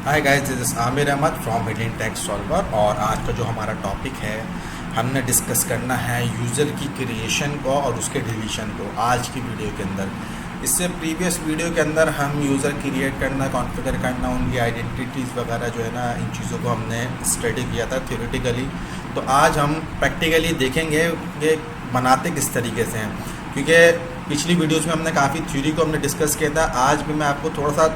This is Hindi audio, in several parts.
Hi guys, this is Aamir Ahmed from hidden text solver. और आज का जो हमारा टॉपिक है, हमने डिस्कस करना है यूज़र की क्रिएशन को और उसके डिलीशन को आज की वीडियो के अंदर। इससे प्रीवियस वीडियो के अंदर हम यूज़र क्रिएट करना, कॉन्फ़िगर करना, उनकी आइडेंटिटीज़ वगैरह जो है ना, इन चीज़ों को हमने स्टडी किया था थ्योरेटिकली। तो आज हम प्रैक्टिकली देखेंगे कि बनाते किस तरीके से हैं, क्योंकि पिछली वीडियोज़ में हमने काफ़ी थ्योरी को हमने डिस्कस किया था। आज भी मैं आपको थोड़ा सा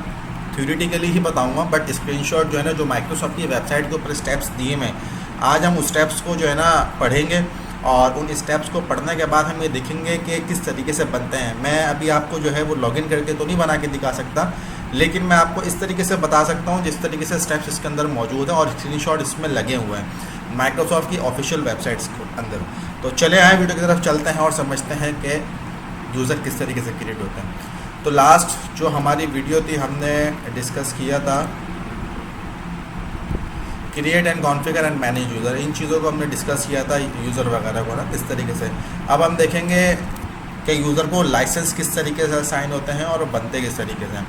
थ्योरेटिकली ही बताऊंगा, बट स्क्रीनशॉट जो है ना, जो माइक्रोसॉफ्ट की वेबसाइट के ऊपर स्टेप्स दिए हैं, आज हम उस स्टेप्स को जो है ना पढ़ेंगे। और उन स्टेप्स को पढ़ने के बाद हम ये देखेंगे कि किस तरीके से बनते हैं। मैं अभी आपको जो है वो लॉगिन करके तो नहीं बना के दिखा सकता, लेकिन मैं आपको इस तरीके से बता सकता हूँ जिस तरीके से स्टेप्स इसके अंदर मौजूद हैं और स्क्रीनशॉट इसमें लगे हुए हैं माइक्रोसॉफ्ट की ऑफिशियल वेबसाइट्स के अंदर। तो चले आए वीडियो की तरफ चलते हैं और समझते हैं कि यूज़र किस तरीके से क्रिएट होते हैं। तो लास्ट जो हमारी वीडियो थी, हमने डिस्कस किया था create and configure and manage user. इन चीज़ों को हमने डिस्कस किया था, यूज़र वगैरह को ना किस तरीके से। अब हम देखेंगे कि यूज़र को लाइसेंस किस तरीके से साइन होते हैं और बनते किस तरीके से।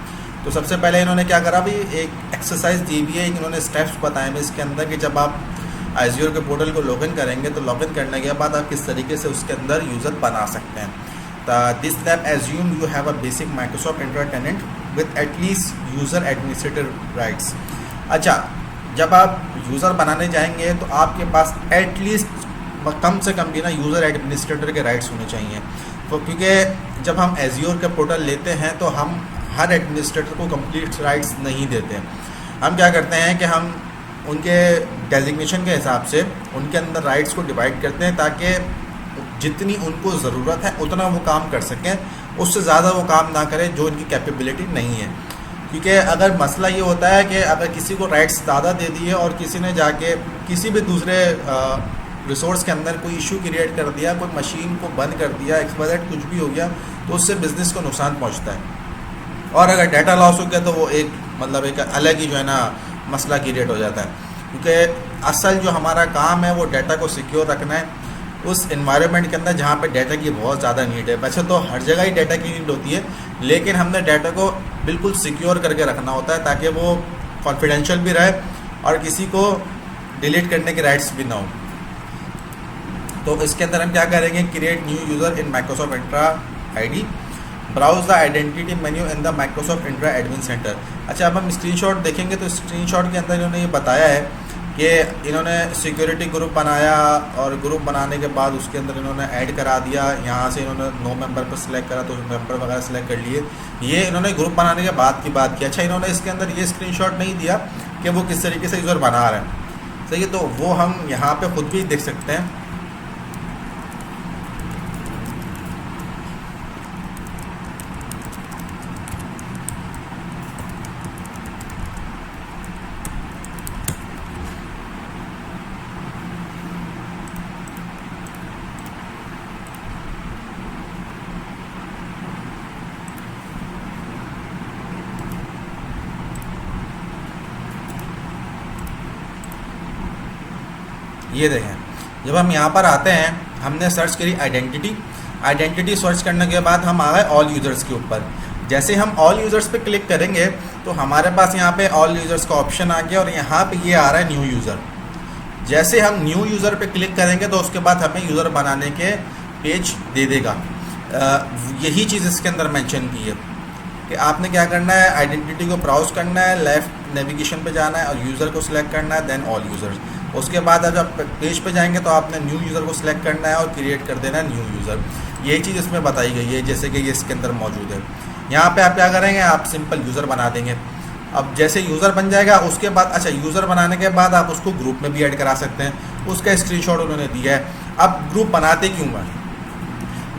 तो सबसे पहले इन्होंने क्या करा, भी एक एक्सरसाइज दी भी है, इन्होंने स्टेप्स बताए हैं इसके अंदर कि जब आप एज़्योर के पोर्टल को लॉगिन करेंगे तो लॉगिन करने के बाद आप किस तरीके से उसके अंदर यूज़र बना सकते हैं। This step assume you have a basic Microsoft Entra tenant with at least user administrator rights। अच्छा, जब आप यूज़र बनाने जाएंगे तो आपके पास एटलीस्ट कम से कम भी ना यूज़र एडमिनिस्ट्रेटर के राइट्स होने चाहिए। तो क्योंकि जब हम एज़्योर के पोर्टल लेते हैं तो हम हर एडमिनिस्ट्रेटर को कंप्लीट राइट्स नहीं देते। हम क्या करते हैं कि हम उनके डेजिग्नेशन के हिसाब से उनके अंदर राइट्स को डिवाइड करते हैं, ताकि जितनी उनको ज़रूरत है उतना वो काम कर सकें, उससे ज़्यादा वो काम ना करें जो इनकी कैपेबिलिटी नहीं है। क्योंकि अगर मसला ये होता है कि अगर किसी को राइट्स ज़्यादा दे दिए और किसी ने जाके किसी भी दूसरे रिसोर्स के अंदर कोई इशू क्रिएट कर दिया, कोई मशीन को बंद कर दिया, एक्सपायर्ड कुछ भी हो गया, तो उससे बिज़नेस को नुकसान पहुँचता है। और अगर डाटा लॉस हो गया तो वो एक अलग ही जो है ना मसला क्रिएट हो जाता है। क्योंकि असल जो हमारा काम है वो डाटा को सिक्योर रखना है उस एनवायरनमेंट के अंदर जहाँ पे डाटा की बहुत ज़्यादा नीड है। वैसे तो हर जगह ही डाटा की नीड होती है, लेकिन हमने डाटा को बिल्कुल सिक्योर करके रखना होता है ताकि वो कॉन्फिडेंशियल भी रहे और किसी को डिलीट करने के राइट्स भी ना हो। तो इसके अंदर हम क्या करेंगे, create new user in Microsoft Entra ID, browse the identity menu in the Microsoft Entra admin centre. अच्छा, अब हम स्क्रीनशॉट देखेंगे तो स्क्रीनशॉट के अंदर इन्होंने ये बताया है कि इन्होंने सिक्योरिटी ग्रुप बनाया और ग्रुप बनाने के बाद उसके अंदर इन्होंने ऐड करा दिया। यहाँ से इन्होंने नो मेंबर पर सिलेक्ट करा तो मेंबर वगैरह सेलेक्ट कर लिए। ये इन्होंने ग्रुप बनाने के बाद की बात की। अच्छा, इन्होंने इसके अंदर ये स्क्रीनशॉट नहीं दिया कि वो किस तरीके से यूज़र बना रहे हैं। सही है, तो वो हम यहाँ पे खुद भी देख सकते हैं। ये देखें, जब हम यहाँ पर आते हैं, हमने सर्च करी आइडेंटिटी सर्च करने के बाद हम आ गए ऑल यूज़र्स के ऊपर। जैसे हम ऑल यूज़र्स पे क्लिक करेंगे तो हमारे पास यहाँ पे ऑल यूज़र्स का ऑप्शन आ गया और यहाँ पे ये आ रहा है न्यू यूज़र। जैसे हम न्यू यूज़र पे क्लिक करेंगे तो उसके बाद हमें यूज़र बनाने के पेज दे देगा। यही चीज़ इसके अंदर मेंशन की है कि आपने क्या करना है, आइडेंटिटी को ब्राउज करना है, लेफ़्ट नेविगेशन पे जाना है और यूज़र को सिलेक्ट करना है, देन ऑल यूज़र्स। उसके बाद जब पेज पे जाएंगे तो आपने न्यू यूज़र को सिलेक्ट करना है और क्रिएट कर देना है न्यू यूज़र। यही चीज़ इसमें बताई गई है, जैसे कि ये इसके अंदर मौजूद है। यहाँ पे आप क्या करेंगे, आप सिंपल यूज़र बना देंगे। अब जैसे यूज़र बन जाएगा उसके बाद, अच्छा, यूज़र बनाने के बाद आप उसको ग्रुप में भी ऐड करा सकते हैं। उसका स्क्रीनशॉट उन्होंने दिया है। अब ग्रुप बनाते क्यों हैं,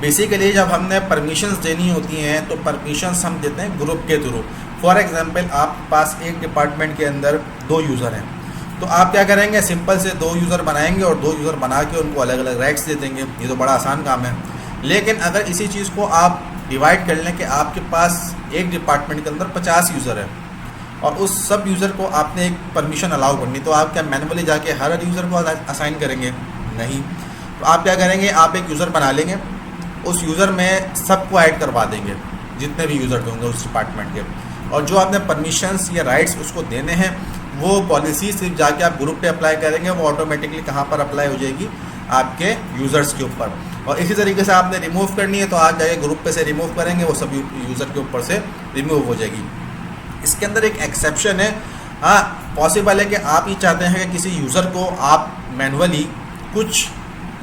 बेसिकली जब हमने परमिशंस देनी होती हैं तो परमिशंस हम देते हैं ग्रुप के थ्रू। फॉर एग्जांपल, आपके पास एक डिपार्टमेंट के अंदर 2 यूज़र हैं, तो आप क्या करेंगे, सिंपल से 2 यूज़र बनाएंगे और 2 यूज़र बना के उनको अलग अलग राइट्स दे देंगे। ये तो बड़ा आसान काम है। लेकिन अगर इसी चीज़ को आप डिवाइड कर लें कि आपके पास एक डिपार्टमेंट के अंदर 50 यूज़र है और उस सब यूज़र को आपने एक परमिशन अलाउ करनी, तो आप क्या मैनुअली जाके हर यूज़र को असाइन करेंगे? नहीं। तो आप क्या करेंगे, आप एक यूज़र बना लेंगे, उस यूज़र में सबको ऐड करवा देंगे जितने भी यूज़र होंगे उस डिपार्टमेंट के। और जो आपने परमिशंस या राइट्स उसको देने हैं वो पॉलिसी सिर्फ जाके आप ग्रुप पे अप्लाई करेंगे, वो ऑटोमेटिकली कहाँ पर अप्लाई हो जाएगी, आपके यूज़र्स के ऊपर। और इसी तरीके से आपने रिमूव करनी है तो आप जाके ग्रुप पे से रिमूव करेंगे, वो सब यूज़र के ऊपर से रिमूव हो जाएगी। इसके अंदर एक एक्सेप्शन है, हाँ पॉसिबल है कि आप ये चाहते हैं कि किसी यूज़र को आप मैनुअली कुछ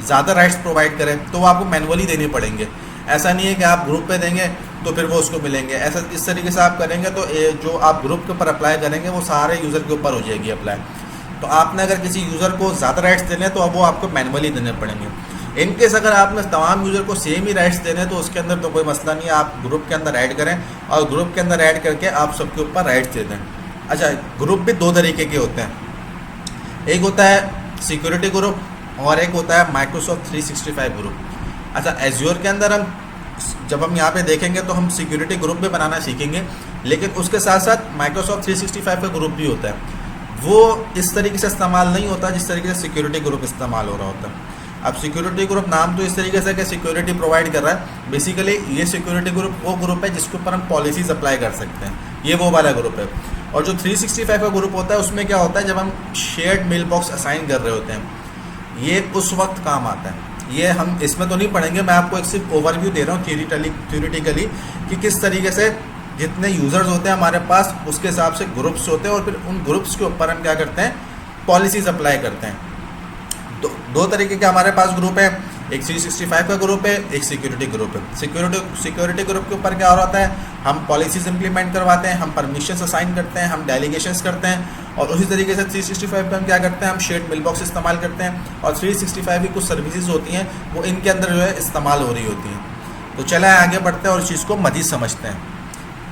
ज़्यादा राइट्स प्रोवाइड करें तो वो आपको मैनुअली देने पड़ेंगे। ऐसा नहीं है कि आप ग्रुप पे देंगे तो फिर वो उसको मिलेंगे, ऐसा इस तरीके से आप करेंगे तो जो आप ग्रुप के ऊपर अप्लाई करेंगे वो सारे यूज़र के ऊपर हो जाएगी अप्लाई। तो आपने अगर किसी यूज़र को ज़्यादा राइट्स देने हैं तो अब वो आपको मैनुअली देने पड़ेंगे। इनकेस अगर आपने तमाम यूज़र को सेम ही राइट्स देने हैं तो उसके अंदर तो कोई मसला नहीं है, आप ग्रुप के अंदर ऐड करें और ग्रुप के अंदर ऐड करके आप सबके ऊपर राइट्स दे दें। अच्छा, ग्रुप भी दो तरीके के होते हैं, एक होता है सिक्योरिटी ग्रुप और एक होता है माइक्रोसॉफ्ट 365 ग्रुप। अच्छा, एज्योर के अंदर जब हम यहाँ पे देखेंगे तो हम सिक्योरिटी ग्रुप भी बनाना सीखेंगे, लेकिन उसके साथ साथ माइक्रोसॉफ्ट 365 का ग्रुप भी होता है। वो इस तरीके से इस्तेमाल नहीं होता जिस तरीके से सिक्योरिटी ग्रुप इस्तेमाल हो रहा होता है। अब सिक्योरिटी ग्रुप नाम तो इस तरीके से कि सिक्योरिटी प्रोवाइड कर रहा है, बेसिकली ये सिक्योरिटी ग्रुप वो ग्रुप है जिसके ऊपर हम पॉलिसीज़ अप्लाई कर सकते हैं, ये वो वाला ग्रुप है। और जो 365 का ग्रुप होता है उसमें क्या होता है, जब हम शेयर्ड मेल बॉक्स असाइन कर रहे होते हैं, ये उस वक्त काम आता है। ये हम इसमें तो नहीं पढ़ेंगे, मैं आपको एक सिर्फ ओवरव्यू दे रहा हूँ थ्योरेटिकली कि किस तरीके से जितने यूज़र्स होते हैं हमारे पास उसके हिसाब से ग्रुप्स होते हैं और फिर उन ग्रुप्स के ऊपर हम क्या करते हैं, पॉलिसीज़ अप्लाई करते हैं। तो दो तरीके के हमारे पास ग्रुप है, एक 365 का ग्रुप है, एक सिक्योरिटी ग्रुप है। सिक्योरिटी ग्रुप के ऊपर क्या हो रहा है, हम पॉलिसीज़ इंप्लीमेंट करवाते हैं, हम परमिशंस असाइन करते हैं, हम डेलीगेशंस करते हैं। और उसी तरीके से 365 पे हम क्या करते हैं, हम शेयर्ड मेल बॉक्स इस्तेमाल करते हैं और 365 की कुछ सर्विसेज होती हैं वो इनके अंदर जो है इस्तेमाल हो रही होती हैं। तो चला आगे बढ़ते हैं और इस चीज़ को मज़ीद समझते हैं।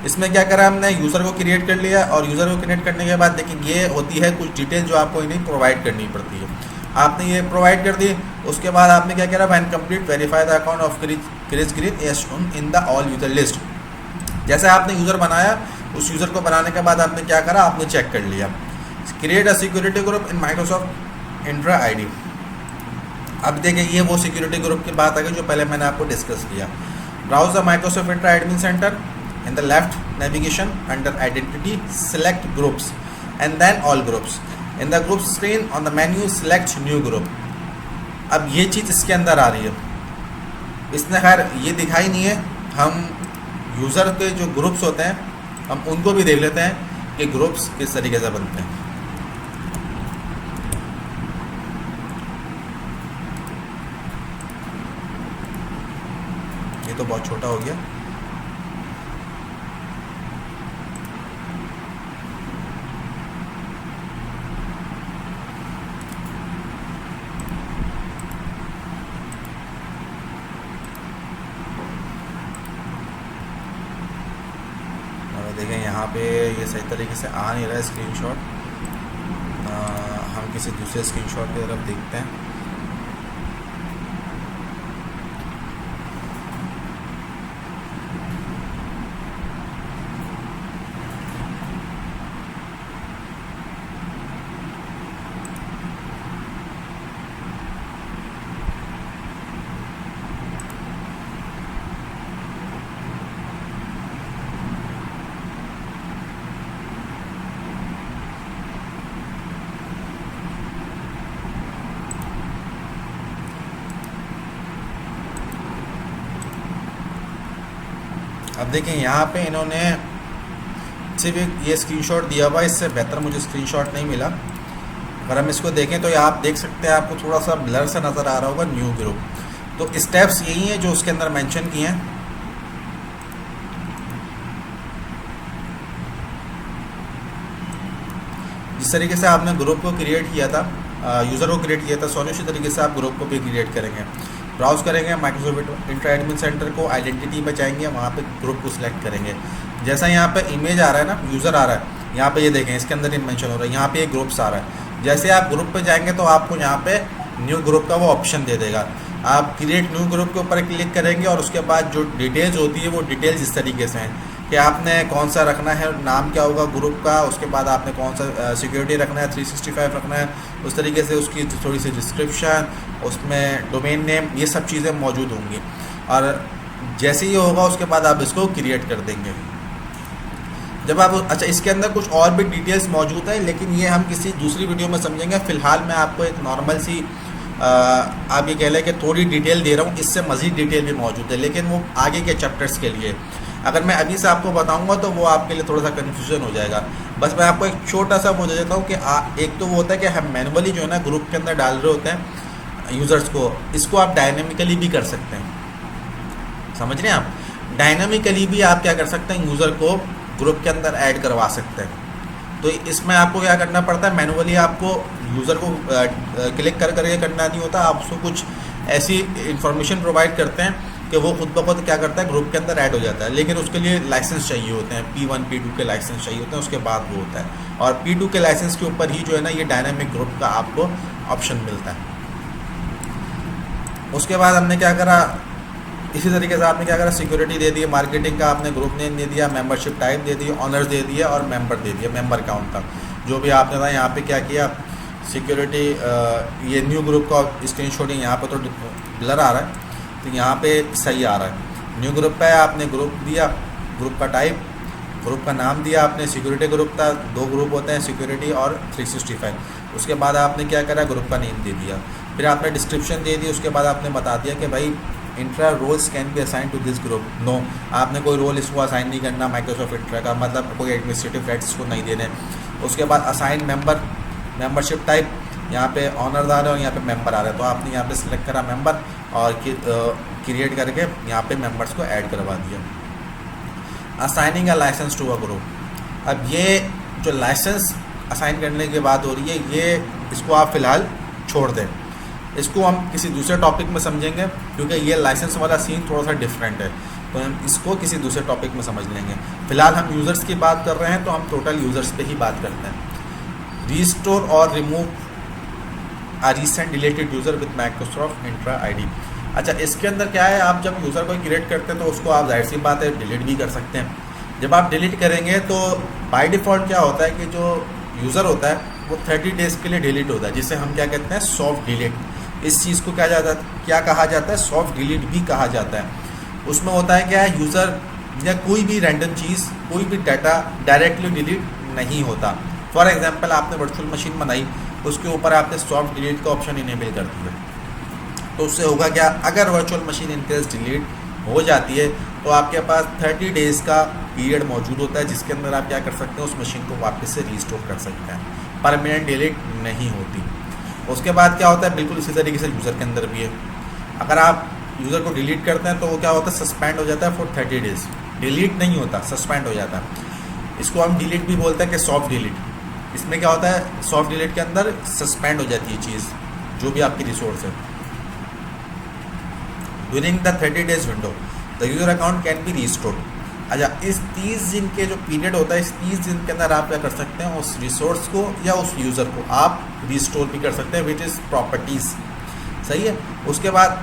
इसमें क्या करा हमने, यूज़र को क्रिएट कर लिया और यूज़र को क्रिएट करने के बाद देखिए ये होती है कुछ डिटेल जो आपको इन्हें प्रोवाइड करनी पड़ती है। आपने ये प्रोवाइड कर दी, उसके बाद आपने क्या करा, when complete verify the account of Chris Green as shown in the all user list. जैसे आपने यूज़र बनाया, उस यूज़र को बनाने के बाद आपने क्या करा, आपने चेक कर लिया create a security group in Microsoft Entra ID. अब देखिए ये वो सिक्योरिटी ग्रुप की बात आ गई जो पहले मैंने आपको डिस्कस किया। Browse the Microsoft Entra admin centre in the left navigation under identity select groups and then all groups. In the group screen on the menu select new group. अब ये चीज़ इसके अंदर आ रही है, इसने खैर ये दिखाई नहीं है। हम यूज़र के जो ग्रुप्स होते हैं हम उनको भी देख लेते हैं कि ग्रुप्स किस तरीके से बनते हैं। ये तो बहुत छोटा हो गया। देखें यहाँ पे ये सही तरीके से आ नहीं रहा है स्क्रीनशॉट। हम किसी दूसरे स्क्रीनशॉट की तरफ देखते हैं। अब देखें यहाँ पे इन्होंने सिर्फ एक ये स्क्रीनशॉट दिया हुआ है, इससे बेहतर मुझे स्क्रीनशॉट नहीं मिला। अगर हम इसको देखें तो ये आप देख सकते हैं, आपको थोड़ा सा ब्लर सा नज़र आ रहा होगा न्यू ग्रुप। तो स्टेप्स यही हैं जो उसके अंदर मेंशन किए हैं। जिस तरीके से आपने ग्रुप को क्रिएट किया था, यूज़र को क्रिएट किया था, सॉरी उसी तरीके से आप ग्रुप को भी क्रिएट करेंगे। ब्राउज करेंगे माइक्रोसॉफ्ट इंट्रा एडमिन सेंटर को, आइडेंटिटी पे जाएंगे, वहाँ पे ग्रुप को सिलेक्ट करेंगे। जैसा यहाँ पे इमेज आ रहा है ना, यूज़र आ रहा है, यहाँ पे ये देखें इसके अंदर ही मेंशन हो रहा है, यहाँ पे ये ग्रुप्स आ रहा है। जैसे आप ग्रुप पे जाएंगे तो आपको यहाँ पे न्यू ग्रुप का वो ऑप्शन दे देगा। आप क्रिएट न्यू ग्रुप के ऊपर क्लिक करेंगे और उसके बाद जो डिटेल्स होती है वो डिटेल्स इस तरीके से हैं कि आपने कौन सा रखना है, नाम क्या होगा ग्रुप का, उसके बाद आपने कौन सा सिक्योरिटी रखना है, 365 रखना है, उस तरीके से उसकी थोड़ी सी डिस्क्रिप्शन, उसमें डोमेन नेम, ये सब चीज़ें मौजूद होंगी। और जैसे ही होगा उसके बाद आप इसको क्रिएट कर देंगे। जब आप अच्छा इसके अंदर कुछ और भी डिटेल्स मौजूद है, लेकिन ये हम किसी दूसरी वीडियो में समझेंगे। फ़िलहाल मैं आपको एक नॉर्मल सी आप ये कह लें कि थोड़ी डिटेल दे रहा हूँ, इससे मज़ीद डिटेल भी मौजूद है, लेकिन वो आगे के चैप्टर्स के लिए। अगर मैं अभी से आपको बताऊंगा तो वो आपके लिए थोड़ा सा कन्फ्यूजन हो जाएगा। बस मैं आपको एक छोटा सा वो दे देता हूँ कि एक तो वो होता है कि हम मैनुअली जो है ना ग्रुप के अंदर डाल रहे होते हैं यूज़र्स को, इसको आप डायनेमिकली भी कर सकते हैं। समझ रहे हैं आप? डायनेमिकली भी आप क्या कर सकते हैं, यूज़र को ग्रुप के अंदर ऐड करवा सकते हैं। तो इसमें आपको क्या करना पड़ता है, मैनुअली आपको यूज़र को क्लिक कर करके करना नहीं होता, आप उसको कुछ ऐसी इंफॉर्मेशन प्रोवाइड करते हैं कि वो खुद ब खुद क्या करता है, ग्रुप के अंदर ऐड हो जाता है। लेकिन उसके लिए लाइसेंस चाहिए होते हैं, P1 P2 के लाइसेंस चाहिए होते हैं, उसके बाद वो होता है। और P2 के लाइसेंस के ऊपर ही जो है ना ये डायनामिक ग्रुप का आपको ऑप्शन मिलता है। उसके बाद हमने क्या करा, इसी तरीके से आपने क्या करा, सिक्योरिटी दे दी, मार्केटिंग का आपने ग्रुप नेम दे दिया, मेंबरशिप टाइप दे दी, ऑनर्स दे दिया और मेंबर दे दिया, मेंबर काउंट का जो भी आपने था। यहाँ पे क्या किया, सिक्योरिटी ये न्यू ग्रुप का स्क्रीनशॉट यहाँ पे तो ब्लर आ रहा है, तो यहाँ पे सही आ रहा है। न्यू ग्रुप पे आपने ग्रुप दिया, ग्रुप का टाइप, ग्रुप का नाम दिया आपने, सिक्योरिटी ग्रुप था, 2 ग्रुप होते हैं सिक्योरिटी और 365। उसके बाद आपने क्या करा, ग्रुप का नेम दे दिया, फिर आपने डिस्क्रिप्शन दे दी। उसके बाद आपने बता दिया कि भाई Entra roles can be assigned to this group. No, आपने कोई रोल इसको असाइन नहीं करना माइक्रोसॉफ्ट इंट्रा का, मतलब कोई एडमिनिस्ट्रेटिव राइट्स इसको नहीं देने। उसके बाद असाइन मेंबर, मेंबरशिप टाइप, यहाँ पे ऑनर आ रहा है और यहाँ पे मेंबर आ रहा है, तो आपने यहाँ पे सिलेक्ट करा मेंबर और क्रिएट करके यहाँ पे मेंबर्स को ऐड करवा दिया। Assigning a licence to a group. अब ये जो लाइसेंस असाइन करने की बात हो रही है, ये इसको आप फ़िलहाल छोड़ दें, इसको हम किसी दूसरे टॉपिक में समझेंगे, क्योंकि ये लाइसेंस वाला सीन थोड़ा सा डिफरेंट है, तो हम इसको किसी दूसरे टॉपिक में समझ लेंगे। फ़िलहाल हम यूज़र्स की बात कर रहे हैं, तो हम टोटल यूज़र्स पे ही बात करते हैं। रीस्टोर और remove a recent deleted user with Microsoft Entra ID. अच्छा, इसके अंदर क्या है, आप जब यूज़र को क्रिएट करते हैं तो उसको आप जाहिर सी बात है डिलीट भी कर सकते हैं। जब आप डिलीट करेंगे तो बाय डिफ़ॉल्ट क्या होता है कि जो यूज़र होता है वो 30 डेज़ के लिए डिलीट होता है, जिसे हम क्या कहते हैं, सॉफ्ट डिलीट। इस चीज़ को क्या कहा जाता है, सॉफ्ट डिलीट भी कहा जाता है। उसमें होता है क्या है, यूज़र या कोई भी रैंडम चीज़, कोई भी डाटा डायरेक्टली डिलीट नहीं होता। फॉर एग्जांपल आपने वर्चुअल मशीन बनाई, उसके ऊपर आपने सॉफ्ट डिलीट का ऑप्शन इनेबल कर दिया, तो उससे होगा क्या, अगर वर्चुअल मशीन इनकेस डिलीट हो जाती है तो आपके पास 30 डेज़ का पीरियड मौजूद होता है, जिसके अंदर आप क्या कर सकते हैं, उस मशीन को वापस से रीस्टोर कर सकते हैं, परमानेंट डिलीट नहीं होती। उसके बाद क्या होता है, बिल्कुल इसी तरीके से यूज़र के अंदर भी है। अगर आप यूज़र को डिलीट करते हैं तो वो क्या होता है, सस्पेंड हो जाता है फॉर 30 डेज़। डिलीट नहीं होता, सस्पेंड हो जाता है। इसको हम डिलीट भी बोलते हैं कि सॉफ्ट डिलीट। इसमें क्या होता है, सॉफ्ट डिलीट के अंदर सस्पेंड हो जाती है चीज़, जो भी आपकी रिसोर्स है। During the 30 days window the user account can be restored. अच्छा, इस 30 दिन के जो पीरियड होता है, इस 30 दिन के अंदर आप क्या कर सकते हैं, उस रिसोर्स को या उस यूज़र को आप रीस्टोर भी कर सकते हैं, विच इज़ प्रॉपर्टीज़। सही है। उसके बाद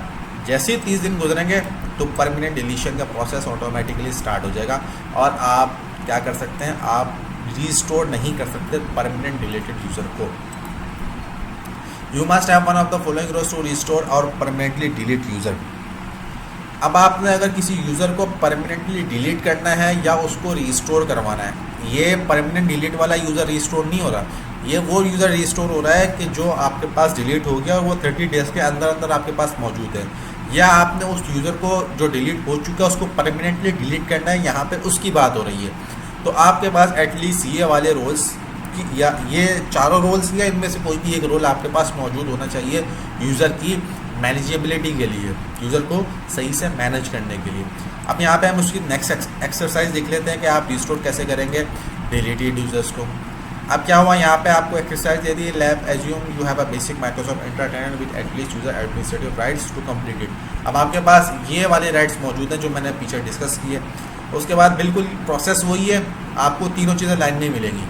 जैसे ही 30 दिन गुजरेंगे तो परमानेंट डिलीशन का प्रोसेस ऑटोमेटिकली स्टार्ट हो जाएगा और आप क्या कर सकते हैं, आप रीस्टोर नहीं कर सकते परमानेंट डिलीटेड यूज़र को। You must have one of the following rules to restore और परमानेंटली डिलीट यूज़र। अब आपने अगर किसी यूज़र को परमानेंटली डिलीट करना है या उसको रीस्टोर करवाना है, ये परमानेंट डिलीट वाला यूज़र रीस्टोर नहीं हो रहा, ये वो यूज़र रीस्टोर हो रहा है कि जो आपके पास डिलीट हो गया और वो 30 डेज़ के अंदर अंदर आपके पास मौजूद है, या आपने उस यूज़र को जो डिलीट हो चुका है उसको परमानेंटली डिलीट करना है, यहाँ पे उसकी बात हो रही है। तो आपके पास एटलीस्ट ये वाले रोल्स या ये चारों रोल्स या इनमें से कोई भी एक रोल आपके पास मौजूद होना चाहिए यूज़र की मैनेजेबिलिटी के लिए, यूज़र को सही से मैनेज करने के लिए। अब यहाँ पे हम उसकी नेक्स्ट एक्सरसाइज देख लेते हैं कि आप रिस्टोर कैसे करेंगे डिलीटेड यूज़र्स को। अब क्या हुआ, यहाँ पे आपको एक्सरसाइज दे दी, lab assume you have a basic Microsoft Entra tenant with at least user administrative rights to complete it. अब आपके पास ये वाले राइट्स मौजूद हैं जो मैंने पीछे डिस्कस किए। उसके बाद बिल्कुल प्रोसेस वही है, आपको तीनों चीज़ें लाइन में मिलेंगी।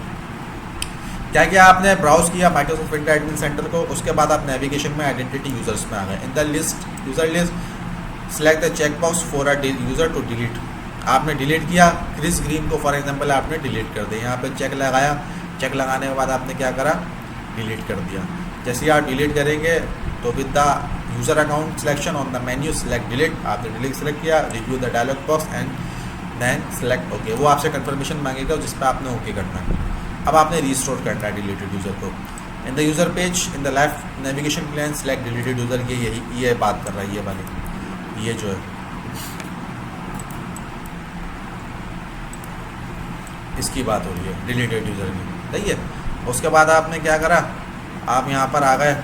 क्या किया आपने, ब्राउज किया माइक्रोसॉफ्ट इंट्रा एडमिन सेंटर को, उसके बाद आप नेविगेशन में आइडेंटिटी यूज़र्स में आ गए। In the list user list select the check box for a user to delete. आपने डिलीट किया, क्रिस ग्रीन को फॉर एग्जांपल आपने डिलीट कर दिया, यहाँ पे चेक लगाया, चेक लगाने के बाद आपने क्या करा, डिलीट कर दिया। जैसे ही आप डिलीट करेंगे तो with the user account selection on the menu select delete, आपने डिलीट सेलेक्ट किया, review the dialog box and then select okay, वो आपसे कंफर्मेशन मांगेगा जिस पर आपने ओके करना है। अब आपने रिस्टोर करना है डिलीटेड यूज़र को। In the user page in the left navigation plane select deleted user, ये बात कर रहा है, ये वाली, ये जो है इसकी बात हो रही है डिलीटेड यूज़र की, सही है। उसके बाद आपने क्या करा, आप यहाँ पर आ गए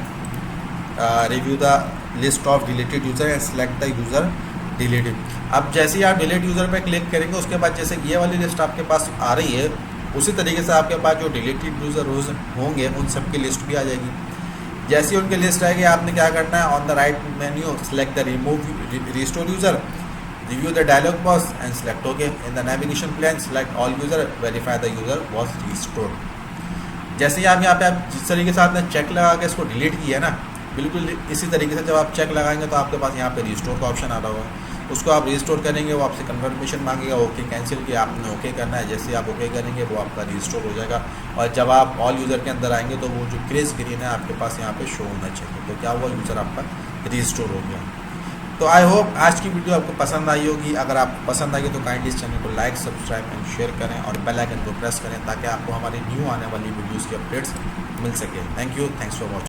review the list of deleted user and select the user deleted. अब जैसे ही आप डिलीट यूज़र पे क्लिक करेंगे उसके बाद जैसे ये वाली लिस्ट आपके पास आ रही है, उसी तरीके से आपके पास जो डिलीटेड यूज़र होंगे उन सब की लिस्ट भी आ जाएगी। जैसे ही उनकी लिस्ट आएगी आपने क्या करना है, on the right menu select the remove restore user, review the dialog box and select okay. In the navigation plane select all user, verify the user was restored. जैसे ही आप यहाँ पे आप जिस तरीके से आपने चेक लगा के इसको डिलीट किया है ना, बिल्कुल इसी तरीके से जब आप चेक लगाएंगे तो आपके पास यहाँ पे रिस्टोर का ऑप्शन आ रहा होगा, उसको आप रिस्टोर करेंगे, वो आपसे कंफर्मेशन मांगेगा, ओके कैंसिल किया आपने, ओके करना है। जैसे आप ओके करेंगे वो आपका रिस्टोर हो जाएगा, और जब आप ऑल यूज़र के अंदर आएंगे तो वो जो ग्रे स्क्रीन है आपके पास यहाँ पे शो होना चाहिए, तो क्या हुआ, यूज़र आपका रिस्टोर हो गया। तो आई होप आज की वीडियो आपको पसंद आई होगी। अगर आपको पसंद आई तो काइंडली इस चैनल को लाइक, सब्सक्राइब एंड शेयर करें और बेल आइकन को प्रेस करें ताकि आपको हमारी न्यू आने वाली वीडियोज़ की अपडेट्स मिल सके। Thank you, thanks for watching.